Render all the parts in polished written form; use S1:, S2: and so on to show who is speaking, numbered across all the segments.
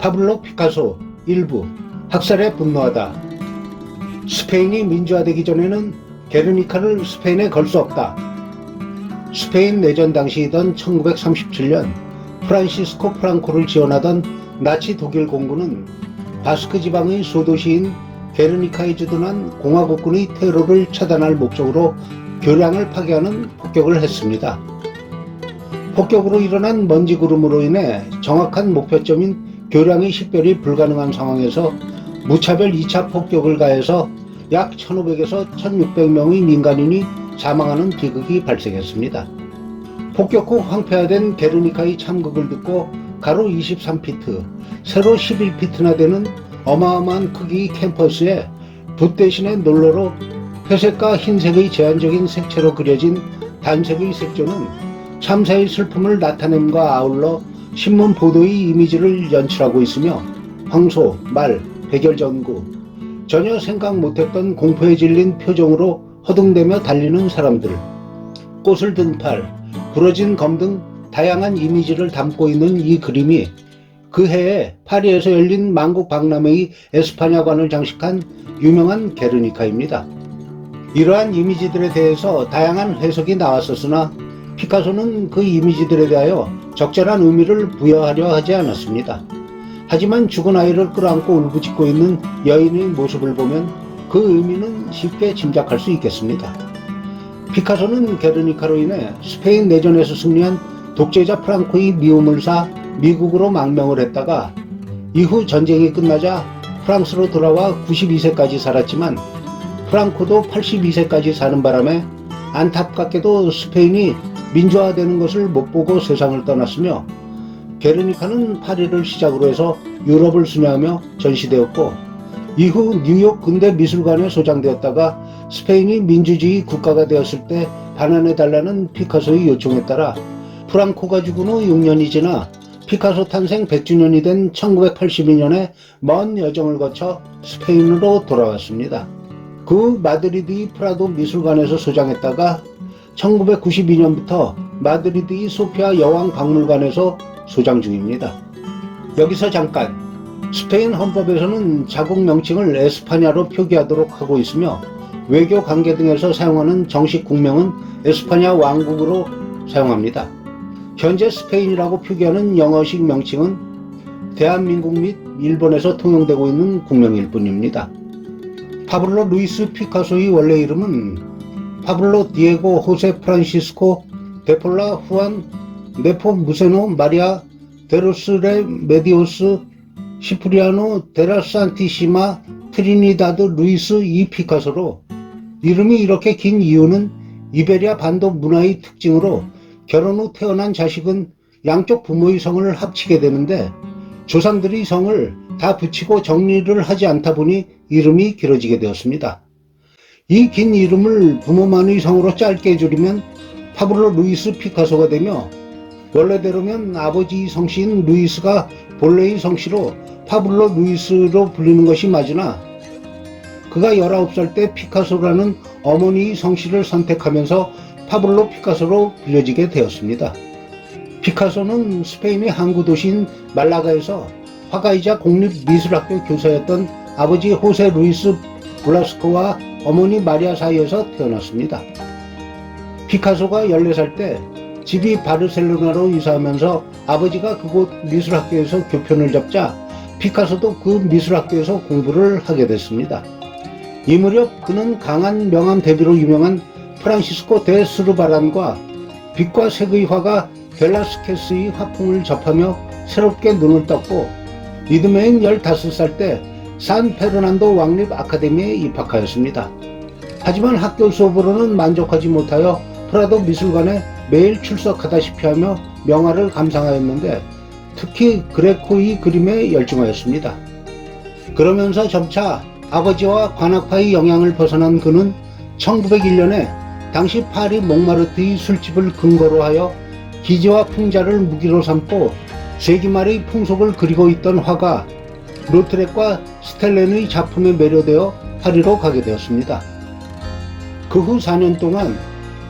S1: 파블로 피카소 일부 학살에 분노하다. 스페인이 민주화되기 전에는 게르니카를 스페인에 걸 수 없다. 스페인 내전 당시이던 1937년 프란시스코 프랑코를 지원하던 나치 독일 공군은 바스크 지방의 소도시인 게르니카에 주둔한 공화국군의 테러를 차단할 목적으로 교량을 파괴하는 폭격을 했습니다. 폭격으로 일어난 먼지 구름으로 인해 정확한 목표점인 교량의 식별이 불가능한 상황에서 무차별 2차 폭격을 가해서 약 1,500에서 1,600명의 민간인이 사망하는 비극이 발생했습니다. 폭격 후 황폐화된 게르니카의 참극을 듣고 가로 23피트, 세로 11피트나 되는 어마어마한 크기의 캠퍼스에 붓 대신에 롤러로 회색과 흰색의 제한적인 색채로 그려진 단색의 색조는 참사의 슬픔을 나타냄과 아울러 신문 보도의 이미지를 연출하고 있으며 황소, 말, 백열전구, 전혀 생각 못했던 공포에 질린 표정으로 허둥대며 달리는 사람들, 꽃을 든 팔, 부러진 검 등 다양한 이미지를 담고 있는 이 그림이 그 해에 파리에서 열린 만국 박람회의 에스파냐관을 장식한 유명한 게르니카입니다. 이러한 이미지들에 대해서 다양한 해석이 나왔었으나 피카소는 그 이미지들에 대하여 적절한 의미를 부여하려 하지 않았습니다. 하지만 죽은 아이를 끌어안고 울부짖고 있는 여인의 모습을 보면 그 의미는 쉽게 짐작할 수 있겠습니다. 피카소는 게르니카로 인해 스페인 내전에서 승리한 독재자 프랑코의 미움을 사 미국으로 망명을 했다가 이후 전쟁이 끝나자 프랑스로 돌아와 92세까지 살았지만 프랑코도 82세까지 사는 바람에 안타깝게도 스페인이 민주화되는 것을 못 보고 세상을 떠났으며 게르니카는 파리를 시작으로 해서 유럽을 순회하며 전시되었고 이후 뉴욕 근대 미술관에 소장되었다가 스페인이 민주주의 국가가 되었을 때 반환해달라는 피카소의 요청에 따라 프랑코가 죽은 후 6년이 지나 피카소 탄생 100주년이 된 1982년에 먼 여정을 거쳐 스페인으로 돌아왔습니다. 그 마드리드의 프라도 미술관에서 소장했다가 1992년부터 마드리드의 소피아 여왕 박물관에서 소장 중입니다. 여기서 잠깐, 스페인 헌법에서는 자국 명칭을 에스파냐로 표기하도록 하고 있으며 외교 관계 등에서 사용하는 정식 국명은 에스파냐 왕국으로 사용합니다. 현재 스페인이라고 표기하는 영어식 명칭은 대한민국 및 일본에서 통용되고 있는 국명일 뿐입니다. 파블로 루이스 피카소의 원래 이름은 파블로 디에고 호세 프란시스코 데폴라 후안 네포무세노 마리아 데로스레 메디오스 시프리아노 데라 산티시마 트리니다드 루이스 이 피카소로, 이름이 이렇게 긴 이유는 이베리아 반도 문화의 특징으로 결혼 후 태어난 자식은 양쪽 부모의 성을 합치게 되는데 조상들의 성을 다 붙이고 정리를 하지 않다 보니 이름이 길어지게 되었습니다. 이 긴 이름을 부모만의 성으로 짧게 줄이면 파블로 루이스 피카소가 되며, 원래대로면 아버지의 성씨인 루이스가 본래의 성씨로 파블로 루이스로 불리는 것이 맞으나 그가 19살 때 피카소라는 어머니의 성씨를 선택하면서 파블로 피카소로 불려지게 되었습니다. 피카소는 스페인의 항구 도시인 말라가에서 화가이자 공립미술학교 교사였던 아버지 호세 루이스 블라스코와 어머니 마리아 사이에서 태어났습니다. 피카소가 14살 때 집이 바르셀로나로 이사하면서 아버지가 그곳 미술학교에서 교편을 잡자 피카소도 그 미술학교에서 공부를 하게 됐습니다. 이 무렵 그는 강한 명암 대비로 유명한 프란시스코 데 스르바란과 빛과 색의 화가 벨라스케스의 화풍을 접하며 새롭게 눈을 떴고 이듬해인 15살 때 산 페르난도 왕립 아카데미에 입학하였습니다. 하지만 학교 수업으로는 만족하지 못하여 프라도 미술관에 매일 출석하다시피 하며 명화를 감상하였는데 특히 그레코의 그림에 열중하였습니다. 그러면서 점차 아버지와 관학파의 영향을 벗어난 그는 1901년에 당시 파리 몽마르트의 술집을 근거로 하여 기지와 풍자를 무기로 삼고 세기말의 풍속을 그리고 있던 화가 로트렉과 스텔렌의 작품에 매료되어 파리로 가게 되었습니다. 그 후 4년 동안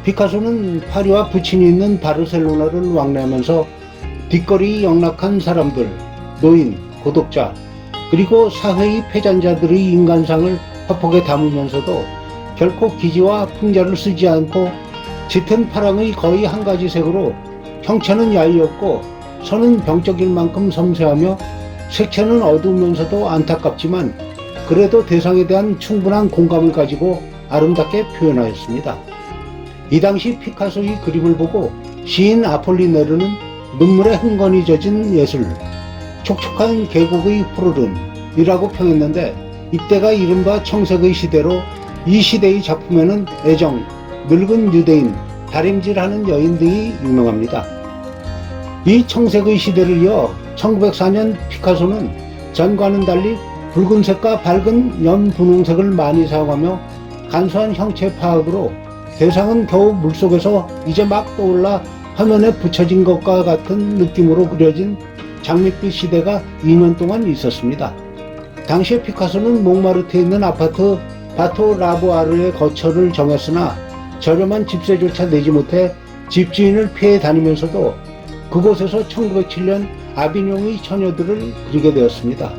S1: 피카소는 파리와 부친이 있는 바르셀로나를 왕래하면서 뒷거리 영락한 사람들, 노인, 고독자, 그리고 사회의 패잔자들의 인간상을 화폭에 담으면서도 결코 기지와 풍자를 쓰지 않고 짙은 파랑의 거의 한 가지 색으로 형체는 야위었고 선은 병적일 만큼 섬세하며 색채는 어두우면서도 안타깝지만 그래도 대상에 대한 충분한 공감을 가지고 아름답게 표현하였습니다. 이 당시 피카소의 그림을 보고 시인 아폴리네르는 눈물에 흥건히 젖은 예술, 촉촉한 계곡의 푸르름이라고 평했는데 이때가 이른바 청색의 시대로 이 시대의 작품에는 애정, 늙은 유대인, 다림질하는 여인 등이 유명합니다. 이 청색의 시대를 이어 1904년 피카소는 전과는 달리 붉은색과 밝은 연분홍색을 많이 사용하며 간소한 형체 파악으로 대상은 겨우 물속에서 이제 막 떠올라 화면에 붙여진 것과 같은 느낌으로 그려진 장밋빛 시대가 2년 동안 있었습니다. 당시에 피카소는 몽마르트에 있는 아파트 바토 라보아르의 거처를 정했으나 저렴한 집세조차 내지 못해 집주인을 피해 다니면서도 그곳에서 1907년 아비뇽의 처녀들을 그리게 되었습니다.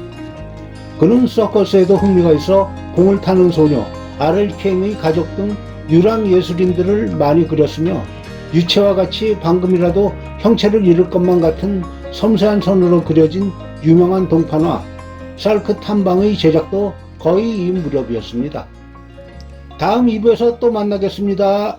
S1: 그는 서커스에도 흥미가 있어 공을 타는 소녀, 아를키행의 가족 등 유랑 예술인들을 많이 그렸으며 유체와 같이 방금이라도 형체를 잃을 것만 같은 섬세한 선으로 그려진 유명한 동판화 살크 탐방의 제작도 거의 이 무렵이었습니다. 다음 2부에서 또 만나겠습니다.